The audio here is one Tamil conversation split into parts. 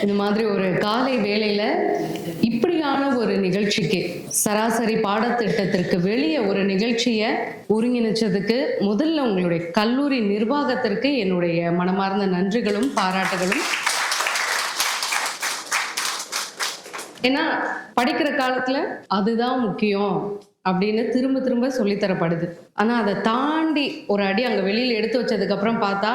இந்த மாதிரி ஒரு காலை வேளையில இப்படியான ஒரு நிகழ்ச்சிக்கு, சராசரி பாடத்திட்டத்திற்கு வெளியே ஒரு நிகழ்ச்சியை ஒருங்கிணைச்சதுக்கு முதல்ல உங்களுடைய கல்லூரி நிர்வாகத்திற்கு என்னுடைய மனமார்ந்த நன்றிகளும் பாராட்டுகளும். ஏன்னா படிக்கிற காலத்துல அதுதான் முக்கியம் அப்படின்னு திரும்ப திரும்ப சொல்லித்தரப்படுது. ஆனா அதை தாண்டி ஒரு அடி அங்க வெளியில எடுத்து வச்சதுக்கு அப்புறம் பார்த்தா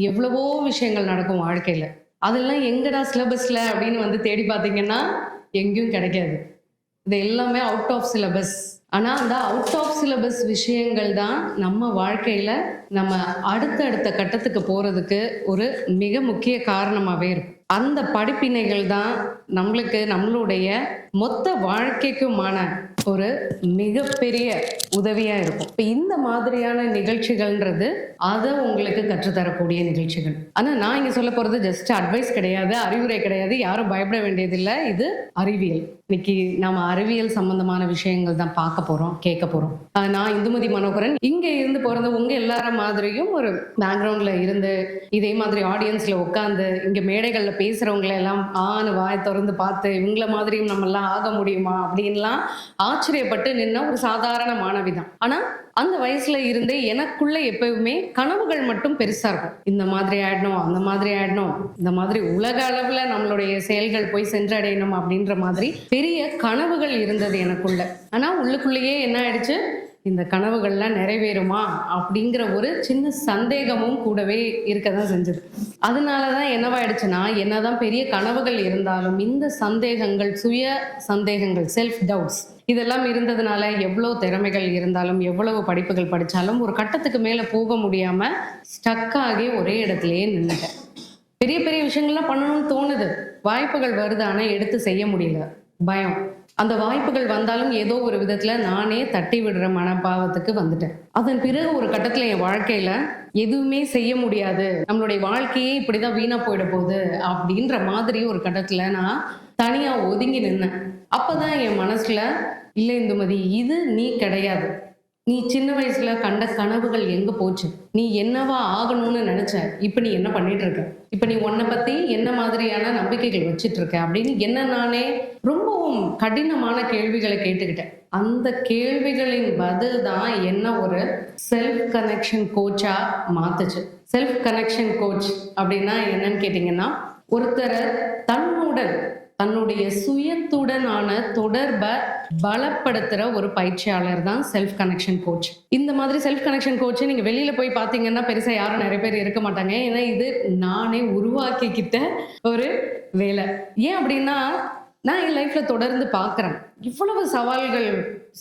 எவ்வளவோ விஷயங்கள் நடக்கும் வாழ்க்கையில. அதெல்லாம் எங்கடா சிலபஸ்ல அப்படின்னு வந்து தேடி பார்த்தீங்கன்னா எங்கேயும் கிடைக்காது. இது எல்லாமே அவுட் ஆஃப் சிலபஸ். ஆனா அந்த அவுட் ஆஃப் சிலபஸ் விஷயங்கள் தான் நம்ம வாழ்க்கையில நம்ம அடுத்த கட்டத்துக்கு போறதுக்கு ஒரு மிக முக்கிய காரணமாவே இருக்கும். அந்த படிப்பினைகள் தான் நம்மளுக்கு நம்மளுடைய மொத்த வாழ்க்கைக்குமான ஒரு மிகப்பெரிய உதவியா இருக்கும். இப்ப இந்த மாதிரியான நிகழ்ச்சிகள்ன்றது அதை உங்களுக்கு கற்றுத்தரக்கூடிய நிகழ்ச்சிகள். ஆனா நான் இங்க சொல்ல போறது ஜஸ்ட் அட்வைஸ் கிடையாது, அறிவுரை கிடையாது, யாரும் பயப்பட வேண்டியதில்லை. இது அறிவியல். இன்னைக்கு நாம அறிவியல் சம்பந்தமான விஷயங்கள் தான் பார்க்க போறோம், கேட்க போறோம். நான் இந்துமதி மனோகரன். இங்க இருந்து போறது உங்க எல்லார மாதிரியும் ஒரு பேக்ரவுண்ட்ல இருந்து இதே மாதிரி ஆடியன்ஸ்ல உட்காந்து இங்க மேடைகள்ல பேசுறவங்களை எல்லாம் வாய் திறந்து பார்த்து இவங்கள மாதிரியும் நம்ம எல்லாம் ஆக முடியுமா அப்படின்லாம் ஆச்சரியப்பட்டு நின்ன ஒரு சாதாரண மாணவிதான். ஆனா அந்த வயசுல இருந்தே எனக்குள்ள எப்பவுமே கனவுகள் மட்டும் பெருசா இருக்கும். இந்த மாதிரி ஆயிடணும், அந்த மாதிரி ஆயிடணும், இந்த மாதிரி உலக அளவுல நம்மளுடைய செயல்கள் போய் சென்றடையணும் அப்படின்ற மாதிரி பெரிய கனவுகள் இருந்தது எனக்குள்ள. ஆனா உள்ளுக்குள்ளேயே என்ன ஆயிடுச்சு, இந்த கனவுகள்லாம் நிறைவேறுமா அப்படிங்கிற ஒரு சின்ன சந்தேகமும் கூடவே இருக்கதான் செஞ்சது. அதனாலதான் என்னவாயிடுச்சுன்னா, என்னதான் பெரிய கனவுகள் இருந்தாலும் இந்த சந்தேகங்கள், சுய சந்தேகங்கள், செல்ஃப் டவுட்ஸ் இதெல்லாம் இருந்ததுனால எவ்வளவு திறமைகள் இருந்தாலும் எவ்வளவு படிப்புகள் படிச்சாலும் ஒரு கட்டத்துக்கு மேல போக முடியாம ஸ்டக் ஆகி ஒரே இடத்துலயே நின்னுட்டேன். பெரிய பெரிய விஷயங்கள்லாம் பண்ணணும்னு தோணுது, வாய்ப்புகள் வருது, ஆனா எடுத்து செய்ய முடியல. பயம். அந்த வாய்ப்புகள் வந்தாலும் ஏதோ ஒரு விதத்துல நானே தட்டி விடுற மனப்பாவத்துக்கு வந்துட்டேன். அதன் பிறகு ஒரு கட்டத்துல என் வாழ்க்கையில எதுவுமே செய்ய முடியாது, நம்மளுடைய வாழ்க்கையே இப்படிதான் வீணா போயிட போகுது அப்படின்ற மாதிரி ஒரு கட்டத்துல நான் தனியா ஒதுங்கி நின்னேன். அப்பதான் என் மனசுல, இல்ல இந்துமதி, இது நீ கிடையாது. நீ சின்ன வயசுல கண்ட கனவுகள் எங்க போச்சு? நீ என்னவா ஆகணும்னு நினைச்ச? இப்ப நீ என்ன பண்ணிட்டு இருக்க? இப்ப நீ உன்னை பத்தி என்ன மாதிரியான நம்பிக்கைகள் வச்சிட்டு இருக்க அப்படின்னு என்ன நானே ரொம்பவும் கடினமான கேள்விகளை கேட்டுக்கிட்டேன். அந்த கேள்விகளின் பதில் தான் என்ன ஒரு செல்ஃப் கனெக்ஷன் கோச்சா மாத்துச்சு. செல்ஃப் கனெக்ஷன் கோச் அப்படின்னா என்னன்னு கேட்டீங்கன்னா, ஒருத்தரை தன்னுடைய சுயத்துடனான தொடர்பை பலப்படுத்துற ஒரு பயிற்சியாளர் தான் செல்ஃப் கனெக்ஷன் கோச். இந்த மாதிரி செல்ஃப் கனெக்ஷன் கோச் நீங்க வெளியில போய் பாத்தீங்கன்னா பெருசா யாரும் நிறைய பேர் இருக்க மாட்டாங்க. ஏன்னா இது நானே உருவாக்கிக்கிட்ட ஒரு வேலை. ஏன் அப்படின்னா, நான் என் லைஃப்ல தொடர்ந்து பாக்குறேன், இவ்வளவு சவால்கள்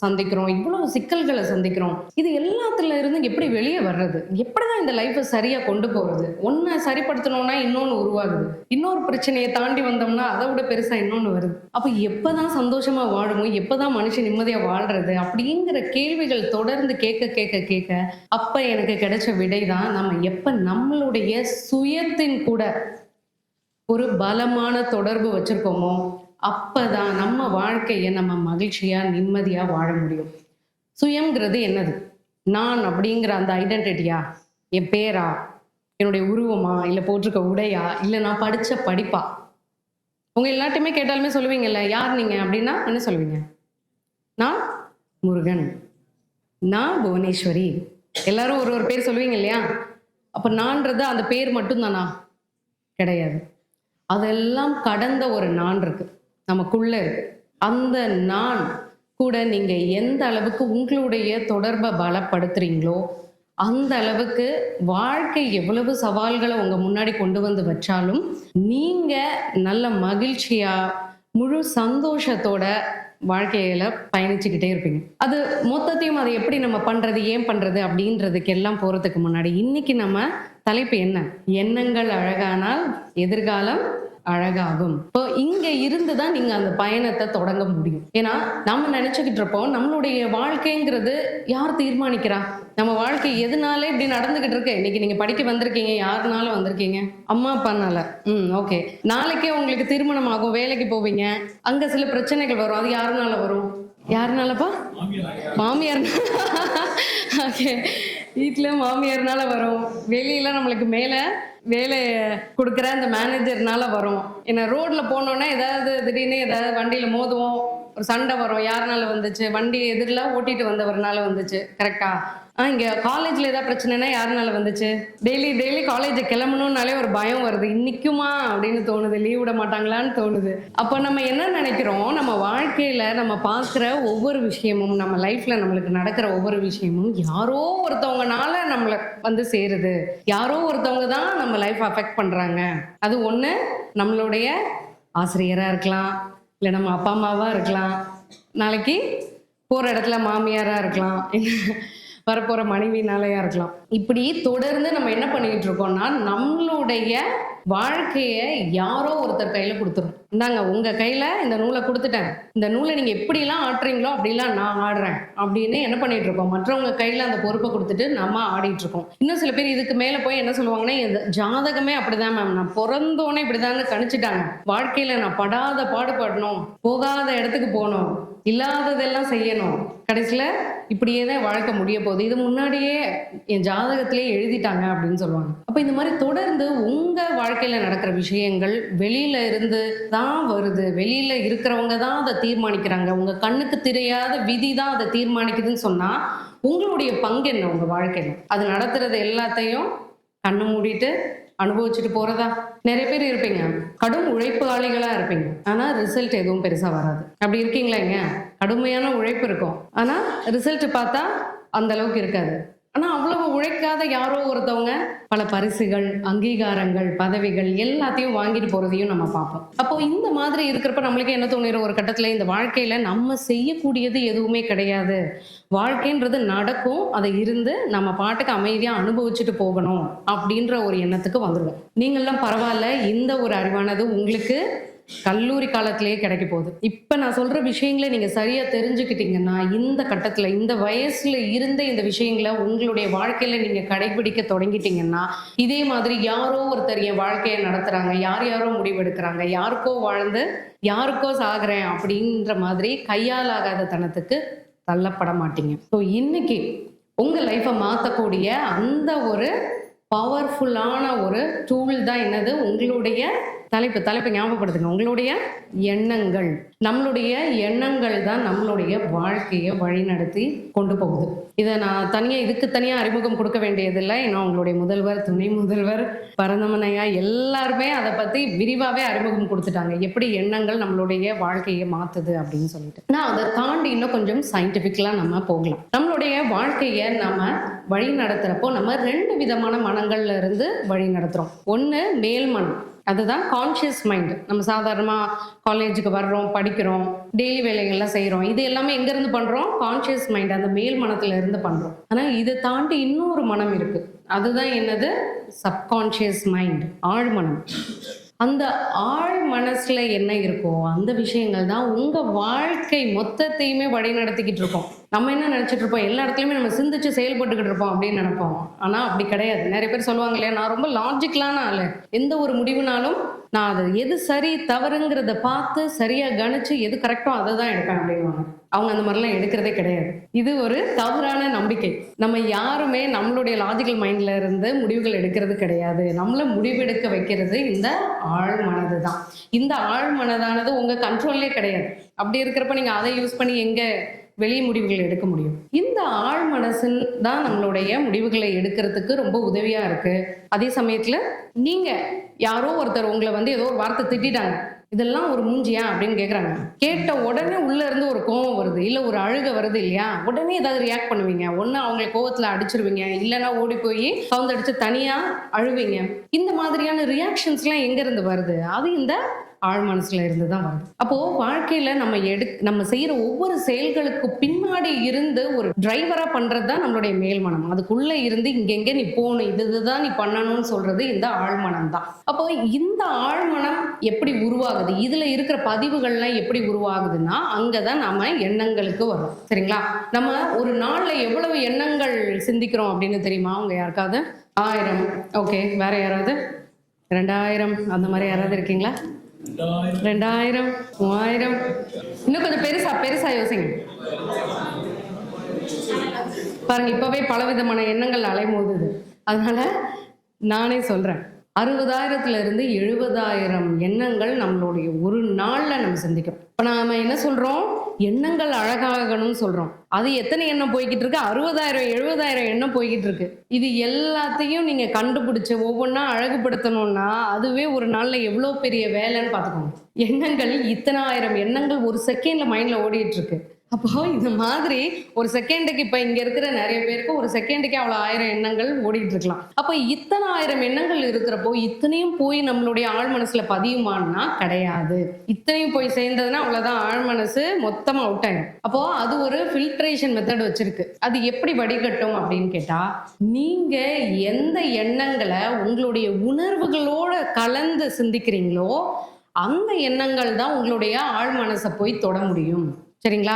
சந்திக்கிறோம், இவ்வளவு சிக்கல்களை சந்திக்கிறோம். இது எல்லாத்துல இருந்து எப்படி வெளியே வர்றது, எப்படிதான் இந்த லைஃபை சரியா கொண்டு போறது? ஒன்ன சரிப்படுத்தணும்னா இன்னொன்னு உருவாகுது, இன்னொரு பிரச்சனையை தாண்டி வந்தோம்னா அதை விட பெருசா இன்னொன்னு வருது. அப்ப எப்பதான் சந்தோஷமா வாழணும், எப்பதான் மனுஷன் நிம்மதியா வாழ்றது அப்படிங்கிற கேள்விகள் தொடர்ந்து கேட்க கேட்க கேட்க அப்ப எனக்கு கிடைச்ச விடைதான், நம்ம எப்ப நம்மளுடைய சுயத்தின் கூட ஒரு பலமான தொடர்பு வச்சிருக்கோமோ அப்பதான் நம்ம வாழ்க்கையை நம்ம மகிழ்ச்சியா நிம்மதியா வாழ முடியும். சுயம்ங்கிறது என்னது? நான் அப்படிங்கிற அந்த ஐடென்டிட்டியா, என் பேரா, என்னுடைய உருவமா, இல்ல போட்டிருக்க உடையா, இல்ல நான் படிச்ச படிப்பா? உங்க எல்லாத்தையுமே கேட்டாலுமே சொல்லுவீங்கல்ல, யார் நீங்க அப்படின்னா என்ன சொல்லுவீங்க? நான் முருகன், நான் புவனேஸ்வரி, எல்லாரும் ஒரு ஒரு பேர் சொல்லுவீங்க இல்லையா? அப்ப நான்றது அந்த பேர் மட்டும் தானா? கிடையாது. அதெல்லாம் கடந்த ஒரு நான் இருக்கு, நமக்குள்ள இருக்கு. அந்த நான் கூட நீங்க எந்த அளவுக்கு உங்களுடைய தொடர்பை பலப்படுத்துறீங்களோ அந்த அளவுக்கு வாழ்க்கை எவ்வளவு சவால்களை உங்க முன்னாடி கொண்டு வந்து வச்சாலும் நீங்க நல்ல மகிழ்ச்சியா முழு சந்தோஷத்தோட வாழ்க்கையில பயணிச்சுக்கிட்டே இருப்பீங்க. அது மொத்தத்தையும் அதை எப்படி நம்ம பண்றது, ஏன் பண்றது அப்படின்றதுக்கு எல்லாம் போறதுக்கு முன்னாடி இன்னைக்கு நம்ம தலைப்பு என்ன? எண்ணங்கள் அழகானால் எதிர்காலம் அழகாகும். இப்போ இங்க இருந்துதான் நீங்க அந்த பயணத்தை தொடங்க முடியும். ஏன்னா நம்ம நினைச்சுக்கிட்டு இருப்போம், நம்மளுடைய வாழ்க்கைங்கிறது யார் தீர்மானிக்கிறா? நம்ம வாழ்க்கை எதனால இப்படி நடந்துகிட்டு இருக்கு? இன்னைக்கு நீங்க படிக்க வந்திருக்கீங்க, யாருனால வந்திருக்கீங்க? அம்மா அப்பானால. ஓகே. நாளைக்கே உங்களுக்கு திருமணம் ஆகும், வேலைக்கு போவீங்க, அங்க சில பிரச்சனைகள் வரும், அது யாருனால வரும்? யாருனாலப்பா? மாமியார். ஓகே. வீட்டுல மாமியார்னால வரும், வெளியில நம்மளுக்கு மேல வேலை கொடுக்குற அந்த மேனேஜர்னால வரும். ஏன்னா ரோட்ல போனோன்னா ஏதாவது திடீர்னு ஏதாவது வண்டியில மோதுவோம், ஒரு சண்டை வரும். யாருனால வந்துச்சு? வண்டி எதிரில் ஓட்டிட்டு வந்தவர்னால வந்துச்சு. கரெக்டா? இங்க காலேஜ்ல ஏதாவது பிரச்சனைனா யாருனால வந்துச்சு? டெய்லி டெய்லி காலேஜ் கிளம்பணும்னாலே ஒரு பயம் வருது. இன்னைக்குமா அப்படின்னு தோணுது. லீவ் விட மாட்டாங்களான்னு தோணுது. அப்போ நம்ம என்ன நினைக்கிறோம்? நம்ம வாழ்க்கையில நம்ம பார்க்குற ஒவ்வொரு விஷயமும், நம்ம லைஃப்ல நம்மளுக்கு நடக்கிற ஒவ்வொரு விஷயமும் யாரோ ஒருத்தவங்கனால நம்மள வந்து சேருது. யாரோ ஒருத்தவங்க தான் நம்ம லைஃப் அஃபெக்ட் பண்றாங்க. அது ஒண்ணு நம்மளுடைய ஆசிரியரா இருக்கலாம், இல்லை நம்ம அப்பா அம்மாவா இருக்கலாம், நாளைக்கு போற இடத்துல மாமியாரா இருக்கலாம், வரப்போற மனைவினாலையா இருக்கலாம். இப்படி தொடர்ந்து நம்ம என்ன பண்ணிட்டு இருக்கோம்னா, நம்மளுடைய வாழ்க்கைய யாரோ ஒருத்தர் கையில கொடுத்துரும். இந்தாங்க உங்க கையில இந்த நூலை கொடுத்துட்டேன், இந்த நூலை நீங்க எப்படிலாம் ஆட்டுறீங்களோ அப்படிலாம் நான் ஆடுறேன் அப்படின்னு என்ன பண்ணிட்டு இருக்கோம்? மற்றவங்க கையில அந்த பொறுப்பை கொடுத்துட்டு நம்ம ஆடிட்டு இருக்கோம். இன்னும் சில பேர் இதுக்கு மேல போய் என்ன சொல்லுவாங்கன்னா, இந்த ஜாதகமே அப்படிதான் மேம், நான் பிறந்தோன்னே இப்படிதான் கணிச்சுட்டாங்க. வாழ்க்கையில நான் படாத பாடுபடணும், போகாத இடத்துக்கு போகணும், இல்லாததெல்லாம் செய்யணும், கடைசியில இப்படியே தான் வாழ்க்கை முடிய போகுது, இது முன்னாடியே என் ஜாதகத்திலே எழுதிட்டாங்க அப்படின்னு சொல்லுவாங்க. அப்ப இந்த மாதிரி தொடர்ந்து உங்க வாழ்க்கையில நடக்கிற விஷயங்கள் வெளியில இருந்து தான் வருது. வெளியில இருக்கிறவங்க தான் அதை தீர்மானிக்கிறாங்க. உங்க கண்ணுக்கு தெரியாத விதி தான் அதை தீர்மானிக்குதுன்னு சொன்னா உங்களுடைய பங்கு என்ன உங்க வாழ்க்கையில? அது நடத்துறது எல்லாத்தையும் கண்ணை மூடிட்டு அனுபவிச்சுட்டு போறதா? நிறைய பேர் இருப்பீங்க, கடும் உழைப்பாளிகளா இருப்பீங்க, ஆனா ரிசல்ட் எதுவும் பெருசா வராது. அப்படி இருக்கீங்களா? கடுமையான உழைப்பு இருக்கும், ஆனா ரிசல்ட் பார்த்தா அந்த அளவுக்கு இருக்காது. ஆனா அவ்வளவு உழைக்காத யாரோ ஒருத்தவங்க பல பரிசுகள், அங்கீகாரங்கள், பதவிகள் எல்லாத்தையும் வாங்கிட்டு போறதையும் நம்ம பார்ப்போம். அப்போ இந்த மாதிரி இருக்கிறப்ப நம்மளுக்கு என்ன தோணிடும்? ஒரு கட்டத்துல இந்த வாழ்க்கையில நம்ம செய்யக்கூடியது எதுவுமே கிடையாது, வாழ்க்கைன்றது நடக்கும், அதை இருந்து நம்ம பாட்டுக்கு அமைதியா அனுபவிச்சுட்டு போகணும் அப்படின்ற ஒரு எண்ணத்துக்கு வந்துடுவோம். நீங்கள்லாம் பரவாயில்ல, இந்த ஒரு அறிவானது உங்களுக்கு கல்லூரி காலத்திலேயே கிடைக்க போகுது. இப்ப நான் சொல்ற விஷயங்களை நீங்க சரியா தெரிஞ்சுக்கிட்டீங்கன்னா, இந்த கட்டத்துல இந்த வயசுல இருந்த இந்த விஷயங்களை உங்களுடைய வாழ்க்கையில நீங்க கடைபிடிக்க தொடங்கிட்டீங்கன்னா, இதே மாதிரி யாரோ ஒருத்தர் என் வாழ்க்கையை நடத்துறாங்க, யார் யாரோ முடிவெடுக்கிறாங்க, யாருக்கோ வாழ்ந்து யாருக்கோ சாகுறேன் அப்படின்ற மாதிரி கையாலாகாத தனத்துக்கு தள்ளப்பட மாட்டீங்க. ஸோ இன்னைக்கு உங்க லைஃப்பை மாற்றக்கூடிய அந்த ஒரு பவர்ஃபுல்லான ஒரு டூல் தான் என்னது? உங்களுடைய தலைப்பை ஞாபகப்படுத்துங்க. உங்களுடைய எண்ணங்கள். நம்மளுடைய எண்ணங்கள் தான் நம்மளுடைய வாழ்க்கையை வழிநடத்தி கொண்டு போகுது. இதை நான் இதுக்கு தனியாக அறிமுகம் கொடுக்க வேண்டியதில்லை. ஏன்னா உங்களுடைய முதல்வர், துணை முதல்வர், பரந்தமனையா எல்லாருமே அதை பற்றி விரிவாகவே அறிமுகம் கொடுத்துட்டாங்க, எப்படி எண்ணங்கள் நம்மளுடைய வாழ்க்கையை மாற்றுது அப்படின்னு சொல்லிட்டு. நான் அதை தாண்டி இன்னும் கொஞ்சம் சயின்டிஃபிக்கலாக நம்ம போகலாம். நம்மளுடைய வாழ்க்கையை நம்ம வழி நடத்துகிறப்போ நம்ம 2 விதமான மனங்கள்ல இருந்து வழி நடத்துகிறோம். ஒன்று மேல் மனம், அதுதான் கான்ஷியஸ் மைண்ட். நம்ம சாதாரணமாக காலேஜுக்கு வர்றோம், படிக்கிறோம், டெய்லி வேலைகள்லாம் செய்கிறோம், இது எல்லாமே எங்கேருந்து பண்ணுறோம்? கான்ஷியஸ் மைண்ட், அந்த மேல் மனத்துல இருந்து பண்ணுறோம். ஆனால் இதை தாண்டி இன்னொரு மனம் இருக்குது, அதுதான் என்னது? சப்கான்ஷியஸ் மைண்ட், ஆழ்மனம். அந்த ஆழ் மனசுல என்ன இருக்கோ அந்த விஷயங்கள் தான் உங்க வாழ்க்கை மொத்தத்தையுமே வழி நடத்திக்கிட்டு இருக்கோம். நம்ம என்ன நினைச்சிட்டு இருப்போம்? எல்லா இடத்துலயுமே நம்ம சிந்திச்சு செயல்பட்டுக்கிட்டு இருப்போம் அப்படின்னு நினைப்போம். ஆனா அப்படி கிடையாது. நிறைய பேர் சொல்லுவாங்க இல்லையா, நான் ரொம்ப லாஜிக்கலான ஆளு, எந்த ஒரு முடிவுனாலும் நான் அது எது சரி தவறுங்கிறத பார்த்து சரியா கணிச்சு எது கரெக்டோ அதை தான் எடுப்பேன் அப்படின்வாங்க. அவங்க அந்த மாதிரிலாம் எடுக்கிறதே கிடையாது. இது ஒரு தவறான நம்பிக்கை. நம்ம யாருமே நம்மளுடைய லாஜிக்கல் மைண்ட்ல இருந்து முடிவுகள் எடுக்கிறது கிடையாது. நம்மள முடிவெடுக்க வைக்கிறது இந்த ஆழ் மனது தான். இந்த ஆழ் மனதானது உங்க கண்ட்ரோல்லே கிடையாது. அப்படி இருக்கிறப்ப நீங்க அதை யூஸ் பண்ணி எங்க வெளி முடிவுகள் எடுக்க முடியும்? இந்த ஆழ் மனசு தான் நம்மளுடைய முடிவுகளை எடுக்கிறதுக்கு ரொம்ப உதவியா இருக்கு. அதே சமயத்துல நீங்க யாரோ ஒருத்தர் உங்களை வந்து ஏதோ ஒரு வார்த்தை திட்டாங்க, இதெல்லாம் ஒரு மூஞ்சியா அப்படின்னு கேட்குறாங்க. கேட்ட உடனே உள்ள இருந்து ஒரு கோவம் வருது, இல்லை ஒரு அழுக வருது இல்லையா? உடனே ஏதாவது ரியாக்ட் பண்ணுவீங்க. ஒன்று அவங்களை கோவத்தில் அடிச்சிருவீங்க, இல்லைன்னா ஓடி போய் கவுந்தடிச்சு தனியாக அழுவீங்க. இந்த மாதிரியான ரியாக்ஷன்ஸ்லாம் எங்கேருந்து வருது? அது இந்த ஆழ் மனசுல இருந்து தான் வருது. அப்போ வாழ்க்கையில நம்ம செய்யற ஒவ்வொரு செயல்களுக்கு பின்னாடி இருந்து ஒரு டிரைவரா பண்றது தான் நம்மளுடைய மேல் மனம். அதுக்குள்ள இருந்து இங்கெங்க நீ போகணும், இதுதான் நீ பண்ணணும்னு சொல்றது இந்த ஆழ்மனம் தான். அப்போ இந்த ஆழ்மனம் எப்படி உருவாகுது? இதுல இருக்கிற பதிவுகள்லாம் எப்படி உருவாகுதுன்னா அங்கதான் நம்ம எண்ணங்களுக்கு வரும். சரிங்களா? நம்ம ஒரு நாள்ல எவ்வளவு எண்ணங்கள் சிந்திக்கிறோம் அப்படின்னு தெரியுமா? அவங்க யாருக்காவது? 1000. ஓகே, வேற யாராவது? 2000 அந்த மாதிரி யாராவது இருக்கீங்களா? 2000, 3000. இன்னும் கொஞ்சம் பெருசா யோசிங்க. பாருங்க, இப்பவே பலவிதமான எண்ணங்கள் அலைமோதுது. அதனால நானே சொல்றேன், 60,000 இருந்து 70,000 எண்ணங்கள் நம்மளுடைய ஒரு நாள்ல நம்ம சிந்திக்கிறோம். இப்ப நாம என்ன சொல்றோம்? எண்ணங்கள் அழகாகணும்னு சொல்றோம். அது எத்தனை எண்ணம் போய்கிட்டு இருக்கு? 60,000 70,000 எண்ணம் போய்கிட்டு இருக்கு. இது எல்லாத்தையும் நீங்க கண்டுபிடிச்சு ஒவ்வொன்றா அழகுபடுத்தணும்னா அதுவே ஒரு நாள்ல எவ்வளோ பெரிய வேலைன்னு பார்த்துக்கோங்க. எண்ணங்கள் இத்தனை ஆயிரம் எண்ணங்கள் ஒரு செகண்ட்ல மைண்ட்ல ஓடிட்டு இருக்கு. அப்போ இந்த மாதிரி ஒரு செகண்டுக்கு இப்ப இங்க இருக்கிற நிறைய பேருக்கு ஒரு செகண்டுக்கே அவ்வளவு 1000 எண்ணங்கள் ஓடிட்டு இருக்கலாம். அப்ப இத்தனை 1000 எண்ணங்கள் இருக்கிறப்போ இத்தனையும் போய் நம்மளுடைய ஆழ் மனசுல பதியுமான்னா கிடையாது. இத்தனையும் போய் சேர்ந்ததுன்னா அவ்வளவுதான், ஆழ் மனசு மொத்தமா அவுட் ஆயிடும். அப்போ அது ஒரு ஃபில்ட்ரேஷன் மெத்தட் வச்சிருக்கு. அது எப்படி வடிகட்டும் அப்படின்னு கேட்டா, நீங்க எந்த எண்ணங்களை உங்களுடைய உணர்வுகளோட கலந்து சிந்திக்கிறீங்களோ அந்த எண்ணங்கள் தான் உங்களுடைய ஆழ் மனசை போய் தொட முடியும். சரிங்களா?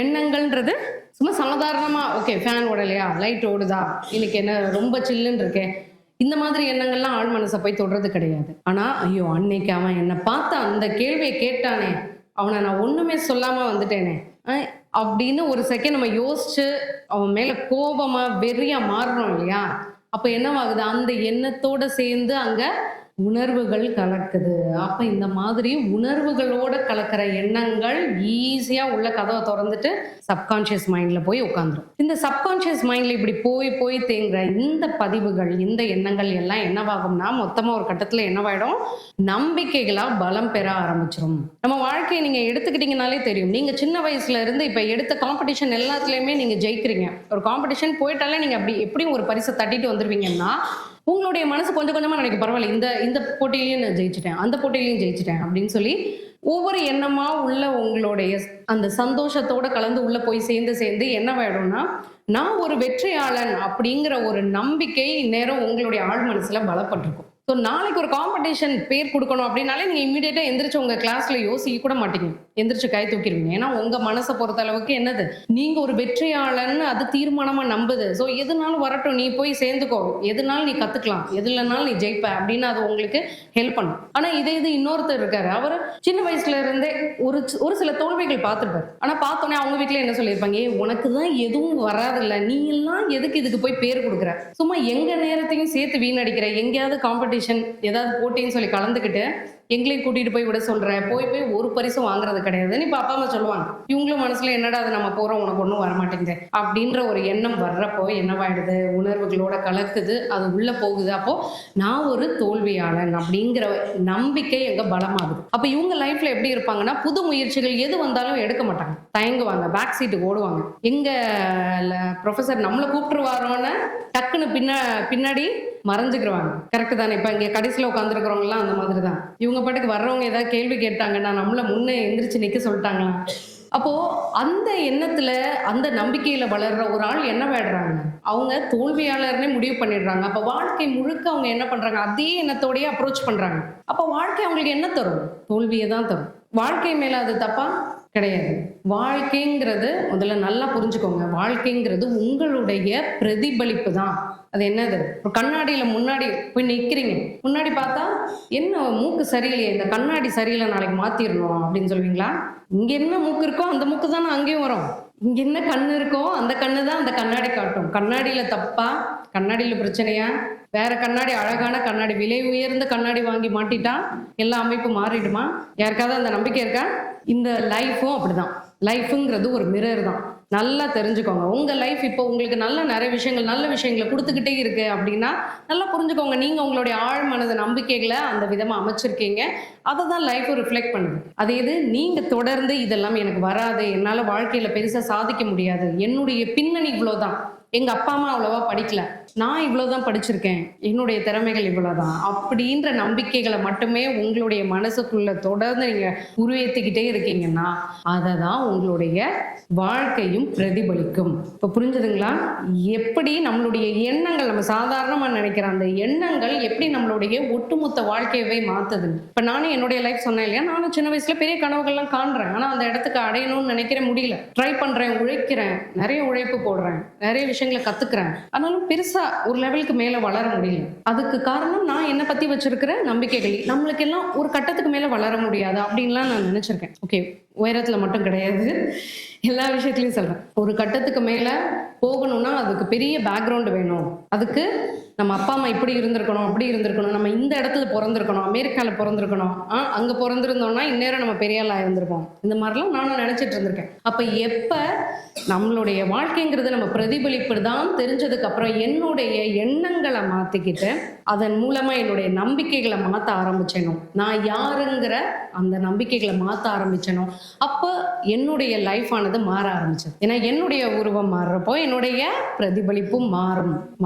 எண்ணங்கள்ன்றது சும்மா சாதாரணமா ஓகே ஃபேன் ஓடலையா, லைட் ஓடுதா, இன்னைக்கு என்ன ரொம்ப சில்லுன்னு இருக்கே, இந்த மாதிரி எண்ணங்கள்லாம் ஆழ் மனசை போய் தொடுறது கிடையாது. ஆனா ஐயோ அன்னைக்கு அவன் என்னை பார்த்து அந்த கேள்வியை கேட்டானே, அவனை நான் ஒண்ணுமே சொல்லாம வந்துட்டேனே அப்படின்னு ஒரு செகண்ட் நம்ம யோசிச்சு அவன் மேல கோபமா வெறியா மாறுறோம் இல்லையா? அப்ப என்னவாகுது? அந்த எண்ணத்தோட சேர்ந்து அங்க உணர்வுகள் கலக்குது. அப்ப இந்த மாதிரி உணர்வுகளோட கலக்கிற எண்ணங்கள் ஈஸியா உள்ள கதவை திறந்துட்டு சப்கான்சியஸ் மைண்ட்ல போய் உட்காந்துரும். இந்த சப்கான்சியஸ் மைண்ட்ல இப்படி போய் போய் தேங்குற இந்த பதிவுகள், இந்த எண்ணங்கள் எல்லாம் என்னவாகும்னா மொத்தமா ஒரு கட்டத்துல என்னவாயிடும்? நம்பிக்கைகளா பலம் பெற ஆரம்பிச்சிடும். நம்ம வாழ்க்கையை நீங்க எடுத்துக்கிட்டீங்கனாலே தெரியும். நீங்க சின்ன வயசுல இருந்து இப்ப எடுத்த காம்படிஷன் எல்லாத்துலயுமே நீங்க ஜெயிக்கிறீங்க. ஒரு காம்படிஷன் போயிட்டாலே நீங்க அப்படி எப்படியும் ஒரு பரிசை தட்டிட்டு வந்துருவீங்கன்னா உங்களுடைய மனசு கொஞ்சம் கொஞ்சமா நினைக்கும், பரவாயில்ல இந்த இந்த போட்டியிலையும் நான் ஜெயிச்சிட்டேன், அந்த போட்டியிலையும் ஜெயிச்சிட்டேன் அப்படின்னு சொல்லி ஒவ்வொரு எண்ணமா உள்ள உங்களுடைய அந்த சந்தோஷத்தோட கலந்து உள்ள போய் சேர்ந்து சேர்ந்து என்னவாயிடும்னா நான் ஒரு வெற்றியாளன் அப்படிங்கிற ஒரு நம்பிக்கை நேரம் உங்களுடைய ஆழ் மனசுல பலப்பட்டிருக்கும். ஸோ நாளைக்கு ஒரு காம்படிஷன் பேர் கொடுக்கணும் அப்படின்னாலே நீங்க இமீடியட்டா எந்திரிச்சு உங்க கிளாஸ்ல யோசிக்க கூட மாட்டீங்க, எந்திரிச்சு கை தூக்கிடுவீங்க. ஏன்னா உங்க மனசை பொறுத்த அளவுக்கு என்னது, நீங்க ஒரு வெற்றியாளன்னு அது தீர்மானமா நம்புது. ஸோ எதுனாலும் வரட்டும், நீ போய் சேர்ந்துக்கோ, எதுனாலும் நீ கத்துக்கலாம், எதுலனாலும் நீ ஜெயிப்ப அப்படின்னு அது உங்களுக்கு ஹெல்ப் பண்ணும். ஆனா இதே இது இன்னொருத்தர் இருக்காரு, அவர் சின்ன வயசுல இருந்தே ஒரு சில தோல்விகள் பார்த்துருப்பாரு. ஆனா பார்த்தோன்னே அவங்க வீட்டுல என்ன சொல்லியிருப்பாங்க, உனக்கு தான் எதுவும் வராதில்ல, நீ எல்லாம் எதுக்கு இதுக்கு போய் பேர் கொடுக்குற, சும்மா எங்க நேரத்தையும் சேர்த்து வீணடிக்கிற, எங்கேயாவது காம்படிஷன் ஏதாவது போட்டின்னு சொல்லி கலந்துக்கிட்டு எங்களையும் கூட்டிட்டு போய் விட சொல்ற, போய் போய் ஒரு பரிசும் வாங்குறது கிடையாதுன்னு இப்ப அப்பா அம்மா சொல்லுவாங்க. இவங்களும் மனசுல என்னடா அது நம்ம போறோம், உனக்கு ஒன்றும் வரமாட்டேங்குது அப்படின்ற ஒரு எண்ணம் வர்றப்போ என்னவாயிடுது, உணர்வுகளோட கலக்குது, அது உள்ள போகுது. அப்போ நான் ஒரு தோல்வியாளன் அப்படிங்கிற நம்பிக்கை எங்க பலமாகுது. அப்ப இவங்க லைஃப்ல எப்படி இருப்பாங்கன்னா புது முயற்சிகள் எது வந்தாலும் எடுக்க மாட்டாங்க, தயங்குவாங்க, பேக் சீட்டுக்கு ஓடுவாங்க. எங்க ப்ரொஃபசர் நம்மளை கூப்பிட்டுருவாரோன்னு டக்குன்னு பின்னாடி மறைஞ்சுக்கிறவாங்க. கரெக்ட் தானே? இப்ப இங்க கடைசியில உட்காந்துருக்கிறவங்க எல்லாம் அந்த மாதிரி தான். இவங்க பாட்டுக்கு வர்றவங்க ஏதாவது கேள்வி கேட்டாங்கன்னா நம்மள முன்னே எந்திரிச்சு நிக்க சொல்லிட்டாங்களா. அப்போ அந்த எண்ணத்துல அந்த நம்பிக்கையில வளர்ற ஒரு ஆள் என்ன வேடுறாங்க, அவங்க தோல்வியாளர்னே முடிவு பண்ணிடுறாங்க. அப்ப வாழ்க்கை முழுக்க அவங்க என்ன பண்றாங்க, அதே எண்ணத்தோடய அப்ரோச் பண்றாங்க. அப்ப வாழ்க்கை அவங்களுக்கு என்ன தரும்? தோல்வியை தான் தரும். வாழ்க்கை மேல அது தப்பா கிடையாது. வாழ்க்கைங்கிறது முதல்ல நல்லா புரிஞ்சுக்கோங்க, வாழ்க்கைங்கிறது உங்களுடைய பிரதிபலிப்பு தான். அது என்னது, ஒரு கண்ணாடியில முன்னாடி போய் நிக்கிறீங்க, முன்னாடி பார்த்தா என்ன மூக்கு சரியில்லையே, இந்த கண்ணாடி சரியில்லை, நாளைக்கு மாத்திரணும் அப்படின்னு சொல்லுவீங்களா? இங்க என்ன மூக்கு இருக்கோ அந்த மூக்கு தானே அங்கேயும் வரும். இங்க என்ன கண்ணு இருக்கோ அந்த கண்ணு தான் அந்த கண்ணாடி காட்டும். கண்ணாடியில தப்பா, கண்ணாடியில பிரச்சனையா, வேற கண்ணாடி, அழகான கண்ணாடி, விலை உயர்ந்த கண்ணாடி வாங்கி மாட்டிட்டா எல்லா அமைப்பும் மாறிடுமா? யாருக்காவது அந்த நம்பிக்கை இருக்கா? இந்த லைஃபும் அப்படிதான். லைஃபுங்கிறது ஒரு மிரர் தான். நல்லா தெரிஞ்சுக்கோங்க. உங்க லைஃப் இப்போ உங்களுக்கு நிறைய விஷயங்கள், நல்ல விஷயங்களை கொடுத்துக்கிட்டே இருக்கு அப்படின்னா நல்லா புரிஞ்சுக்கோங்க, நீங்க உங்களுடைய ஆழ் மனது நம்பிக்கைகளை அந்த விதமா அமைச்சிருக்கீங்க. அதை தான் லைஃப் ரிஃப்ளெக்ட் பண்ணுது. அதே இது நீங்க தொடர்ந்து இதெல்லாம் எனக்கு வராது, என்னால வாழ்க்கையில பெருசா சாதிக்க முடியாது, என்னுடைய பின்னணி இவ்வளவுதான், எங்க அப்பா அம்மா அவ்வளவா படிக்கல, நான் இவ்வளவுதான் படிச்சிருக்கேன், என்னுடைய திறமைகள் இவ்வளவுதான் அப்படின்ற நம்பிக்கைகளை மட்டுமே உங்களுடைய மனசுக்குள்ள தொடர்ந்து நீங்க உருவேற்றிக்கிட்டே இருக்கீங்கன்னா அதை தான் உங்களுடைய வாழ்க்கையும் பிரதிபலிக்கும். இப்ப புரிஞ்சுதுங்களா? எப்படி நம்மளுடைய எண்ணங்கள், நம்ம சாதாரணமா நினைக்கிற அந்த எண்ணங்கள் எப்படி நம்மளுடைய ஒட்டுமொத்த வாழ்க்கையவே மாத்துது. இப்ப நானும் என்னுடைய லைஃப் சொன்னேன் இல்லையா, நானும் சின்ன வயசுல பெரிய கனவுகள்லாம் காண்றேன், ஆனா அந்த இடத்துக்கு அடையணும்னு நினைக்கிறேன், முடியல. ட்ரை பண்றேன், உழைக்கிறேன், நிறைய உழைப்பு போடுறேன், நிறைய விஷயங்களை கத்துக்கிறேன், ஆனாலும் பெருசா ஒரு லெவலுக்கு மேல வளர முடியல. அதுக்கு காரணம் நான் என்ன பத்தி வச்சிருக்கிற நம்பிக்கைகள். நம்மளுக்கு எல்லாம் ஒரு கட்டத்துக்கு மேல வளர முடியாது அப்படின்லாம் நான் நினைச்சிருக்கேன். ஓகே, உயரத்துல மட்டும் கிடையாது, எல்லா விஷயத்துலயும் சொல்றேன். ஒரு கட்டத்துக்கு மேல போகணும்னா அதுக்கு பெரிய பேக்ரவுண்ட் வேணும். அதுக்கு நம்ம அப்பா அம்மா இப்படி இருந்திருக்கணும், அப்படி இருந்திருக்கணும், நம்ம இந்த இடத்துல பிறந்திருக்கணும், அமெரிக்கால பிறந்திருக்கணும், அங்க பிறந்திருந்தோம்னா இந்நேரம் நம்ம பெரிய ஆளா இருந்திருப்போம். இந்த மாதிரிலாம் நானும் நினைச்சிட்டு இருந்திருக்கேன். அப்ப எப்ப நம்மளுடைய வாழ்க்கைங்கிறது நம்ம பிரதிபலிப்பு தான் தெரிஞ்சதுக்கு அப்புறம் என்னுடைய எண்ணங்களை மாத்திக்கிட்டு அதன் மூலமா என்னுடைய நம்பிக்கைகளை மாத்த ஆரம்பிச்சேனோ, நான் யாருங்கிற அந்த நம்பிக்கைகளை மாத்த ஆரம்பிச்சேனோ, அப்ப என்னுடைய லைஃப் ஆனது மாற ஆரம்பிச்சது. ஏன்னா என்னுடைய உருவம் மாறுறப்போ என்னுடைய பிரதிபலிப்பும்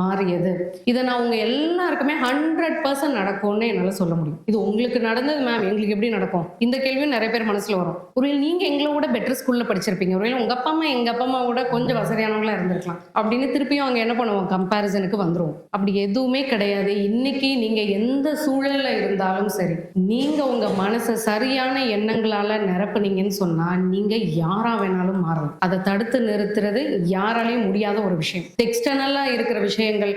மாறியது. இதை நான் உங்க எல்லாருக்குமே 100% நடக்கும்னு என்னால சொல்ல முடியும். இது உங்களுக்கு நடந்தது மேம், எங்களுக்கு எப்படி நடக்கும்? இந்த கேள்வியும் நிறைய பேர் மனசுல வரும். ஒருவேளை நீங்க எங்களோட பெட்டர் ஸ்கூல்ல படிச்சிருப்பீங்க, ஒருவேளை உங்க அப்பா அம்மா எங்க அப்பா அம்மாவோட கொஞ்சம் வசதியானவங்களா இருந்திருக்கலாம் அப்படின்னு திருப்பியும் அவங்க என்ன பண்ணுவோம், கம்பேரிசனுக்கு வந்துருவோம். அப்படி எதுவுமே கிடையாது. இன்னைக்கு நீங்க எந்த சூழல்ல இருந்தாலும் சரி, நீங்க உங்க மனசை சரியான எண்ணங்களால நிரப்புனீங்கன்னு சொன்னா நீங்க யாரா வேணாலும் மாறலாம். அதை தடுத்து நிறுத்துறது யாராலையும் முடியாத ஒரு விஷயம். எக்ஸ்டர்னலா இருக்கிற விஷயங்கள்,